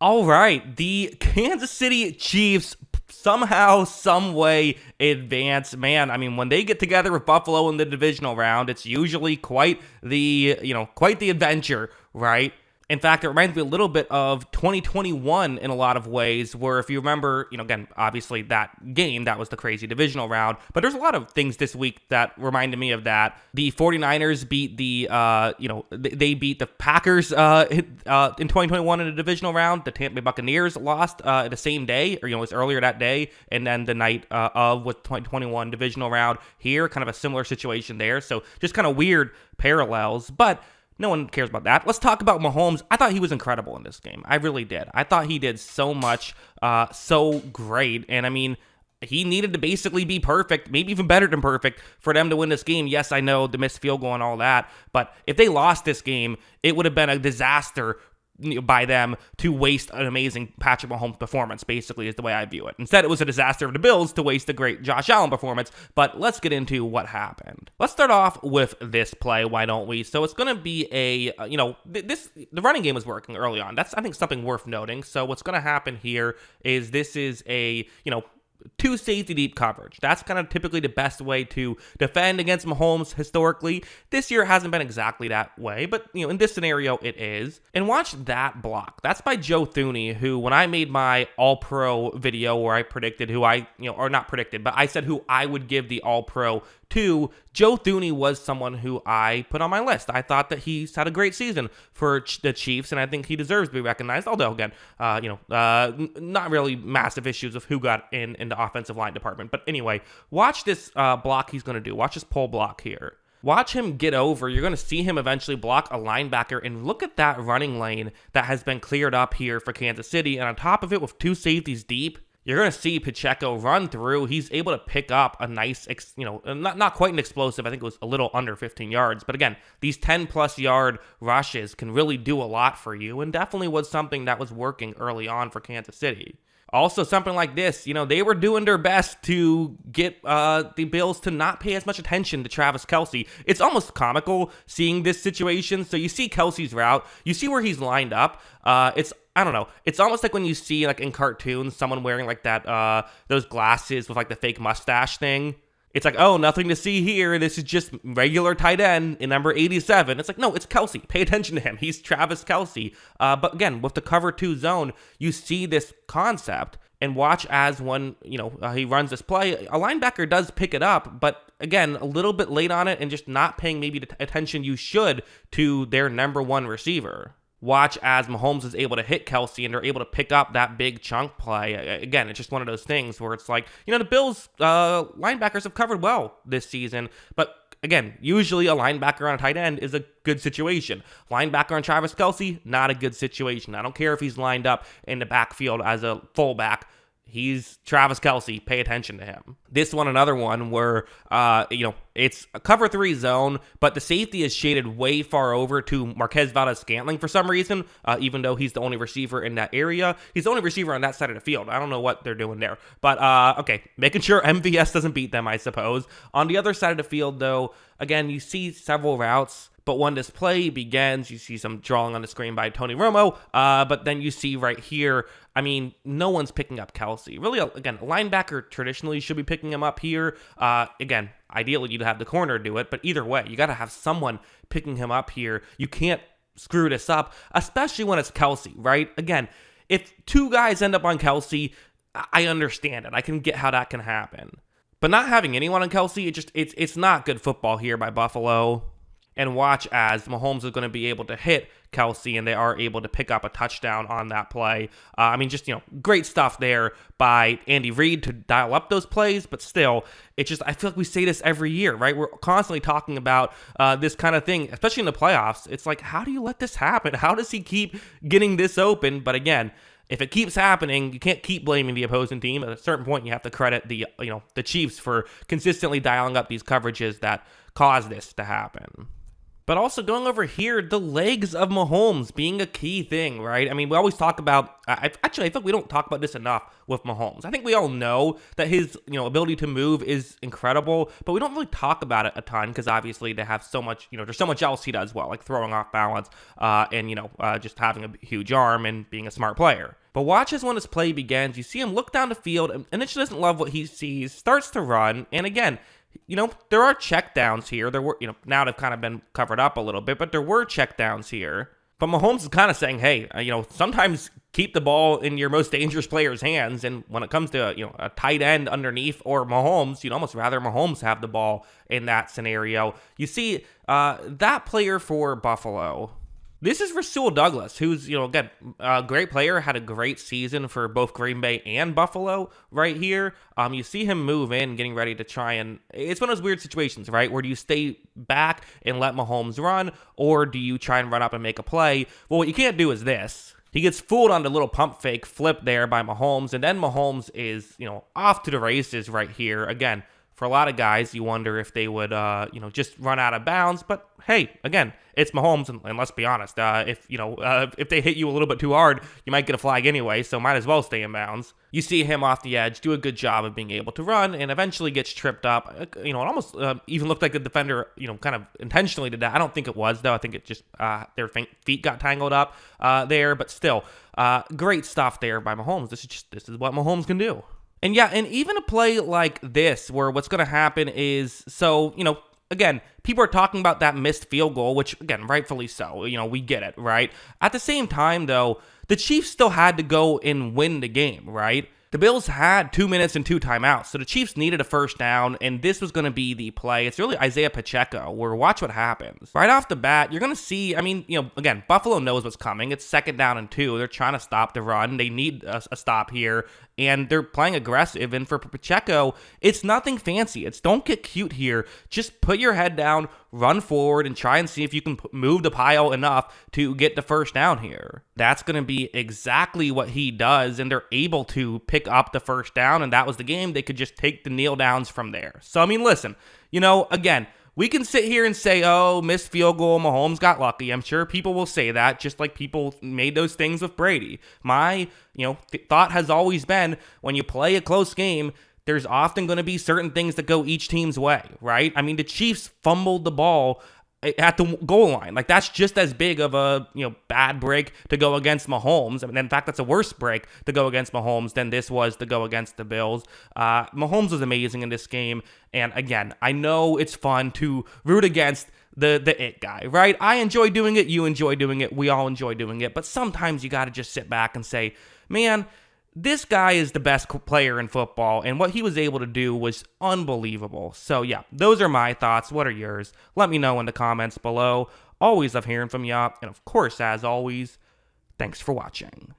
All right, the Kansas City Chiefs somehow, some way advance. Man, I mean, when they get together with Buffalo in the divisional round, it's usually quite the adventure, right? In fact, it reminds me a little bit of 2021 in a lot of ways, where if you remember, again, obviously that game, that was the crazy divisional round, but there's a lot of things this week that reminded me of that. The 49ers beat they beat the Packers in 2021 in the divisional round. The Tampa Bay Buccaneers lost the same day, or, it was earlier that day, and then the night of with 2021 divisional round here, kind of a similar situation there. So just kind of weird parallels, but no one cares about that. Let's talk about Mahomes. I thought he was incredible in this game. I really did. I thought he did so much, so great. And I mean, he needed to basically be perfect, maybe even better than perfect, for them to win this game. Yes, I know the missed field goal and all that, but if they lost this game, it would have been a disaster by them to waste an amazing Patrick Mahomes performance, basically, is the way I view it. Instead, it was a disaster of the Bills to waste a great Josh Allen performance, but let's get into what happened. Let's start off with this play, why don't we? So it's going to be the running game was working early on. That's, I think, something worth noting. So what's going to happen here is this is two safety deep coverage. That's kind of typically the best way to defend against Mahomes historically. This year hasn't been exactly that way, but in this scenario it is. And watch that block. That's by Joe Thuney, who, when I made my All-Pro video where I predicted who or not predicted, but I said who I would give the All-Pro to, Joe Thuney was someone who I put on my list. I thought that he's had a great season for the Chiefs, and I think he deserves to be recognized. Although, again, not really massive issues of who got in the offensive line department. But anyway, watch this block he's going to do. Watch this pull block here. Watch him get over. You're going to see him eventually block a linebacker, and look at that running lane that has been cleared up here for Kansas City. And on top of it, with two safeties deep, you're going to see Pacheco run through. He's able to pick up a nice, not quite an explosive. I think it was a little under 15 yards. But again, these 10-plus yard rushes can really do a lot for you, and definitely was something that was working early on for Kansas City. Also, something like this, they were doing their best to get the Bills to not pay as much attention to Travis Kelce. It's almost comical seeing this situation. So you see Kelce's route. You see where he's lined up. I don't know. It's almost like when you see, like, in cartoons, someone wearing like that, those glasses with like the fake mustache thing. It's like, oh, nothing to see here. This is just regular tight end in number 87. It's like, no, it's Kelce. Pay attention to him. He's Travis Kelce. But again, with the cover 2 zone, you see this concept. And watch as when, he runs this play, a linebacker does pick it up, but again, a little bit late on it and just not paying maybe the attention you should to their number 1 receiver. Watch as Mahomes is able to hit Kelce and they're able to pick up that big chunk play. Again, it's just one of those things where it's like, the Bills linebackers have covered well this season, but again, usually a linebacker on a tight end is a good situation. Linebacker on Travis Kelce, not a good situation. I don't care if he's lined up in the backfield as a fullback. He's Travis Kelce. Pay attention to him. This one, another one where, it's a cover 3 zone, but the safety is shaded way far over to Marquez Valdes-Scantling for some reason, even though he's the only receiver in that area. He's the only receiver on that side of the field. I don't know what they're doing there. But, okay, making sure MVS doesn't beat them, I suppose. On the other side of the field, though, again, you see several routes. But when this play begins, you see some drawing on the screen by Tony Romo. But then you see right here, no one's picking up Kelce. Really, again, a linebacker traditionally should be picking him up here. Again, ideally you'd have the corner do it. But either way, you got to have someone picking him up here. You can't screw this up, especially when it's Kelce, right? Again, if 2 guys end up on Kelce, I understand it. I can get how that can happen. But not having anyone on Kelce, it's not good football here by Buffalo. And watch as Mahomes is going to be able to hit Kelce, and they are able to pick up a touchdown on that play. Great stuff there by Andy Reid to dial up those plays, but still, I feel like we say this every year, right? We're constantly talking about this kind of thing, especially in the playoffs. It's like, how do you let this happen? How does he keep getting this open? But again, if it keeps happening, you can't keep blaming the opposing team. At a certain point, you have to credit the Chiefs for consistently dialing up these coverages that cause this to happen. But also going over here, the legs of Mahomes being a key thing, right? I mean, we always talk about, I think we don't talk about this enough with Mahomes. I think we all know that his, ability to move is incredible, but we don't really talk about it a ton because obviously they have so much, there's so much else he does well, like throwing off balance, and just having a huge arm and being a smart player. But watch as when his play begins, you see him look down the field, and Inich doesn't love what he sees, starts to run, and again, there are checkdowns here. There were, now they've kind of been covered up a little bit, but there were checkdowns here. But Mahomes is kind of saying, hey, sometimes keep the ball in your most dangerous player's hands. And when it comes to, a tight end underneath or Mahomes, you'd almost rather Mahomes have the ball in that scenario. You see, that player for Buffalo, this is Rasul Douglas, who's, again, a great player, had a great season for both Green Bay and Buffalo right here. You see him move in, getting ready to try and... It's one of those weird situations, right? Where do you stay back and let Mahomes run, or do you try and run up and make a play? Well, what you can't do is this. He gets fooled on the little pump fake flip there by Mahomes, and then Mahomes is, off to the races right here. Again, for a lot of guys, you wonder if they would, just run out of bounds. But hey, again, it's Mahomes, and let's be honest, if they hit you a little bit too hard, you might get a flag anyway, so might as well stay in bounds. You see him off the edge, do a good job of being able to run, and eventually gets tripped up. It almost even looked like the defender, kind of intentionally did that. I don't think it was, though. I think it just, their feet got tangled up there, but still, great stuff there by Mahomes. This is what Mahomes can do. And yeah, and even a play like this, where what's going to happen is, again, people are talking about that missed field goal, which, again, rightfully so. We get it, right? At the same time, though, the Chiefs still had to go and win the game, right? The Bills had 2 minutes and 2 timeouts, so the Chiefs needed a first down, and this was going to be the play. It's really Isaiah Pacheco, where watch what happens. Right off the bat, you're going to see, again, Buffalo knows what's coming. It's 2nd down and 2. They're trying to stop the run. They need a stop here, and they're playing aggressive. And for Pacheco, it's nothing fancy. It's don't get cute here. Just put your head down, run forward, and try and see if you can move the pile enough to get the first down here. That's going to be exactly what he does, and they're able to pick up the first down, and that was the game. They could just take the kneel downs from there. So, listen, again, we can sit here and say, oh, missed field goal, Mahomes got lucky. I'm sure people will say that, just like people made those things with Brady. My, thought has always been, when you play a close game, there's often going to be certain things that go each team's way, right? The Chiefs fumbled the ball at the goal line. Like, that's just as big of a, bad break to go against Mahomes. In fact, that's a worse break to go against Mahomes than this was to go against the Bills. Mahomes was amazing in this game. And again, I know it's fun to root against the it guy, right? I enjoy doing it. You enjoy doing it. We all enjoy doing it. But sometimes you got to just sit back and say, man, this guy is the best player in football, and what he was able to do was unbelievable. So yeah, those are my thoughts. What are yours? Let me know in the comments below. Always love hearing from you. And of course, as always, thanks for watching.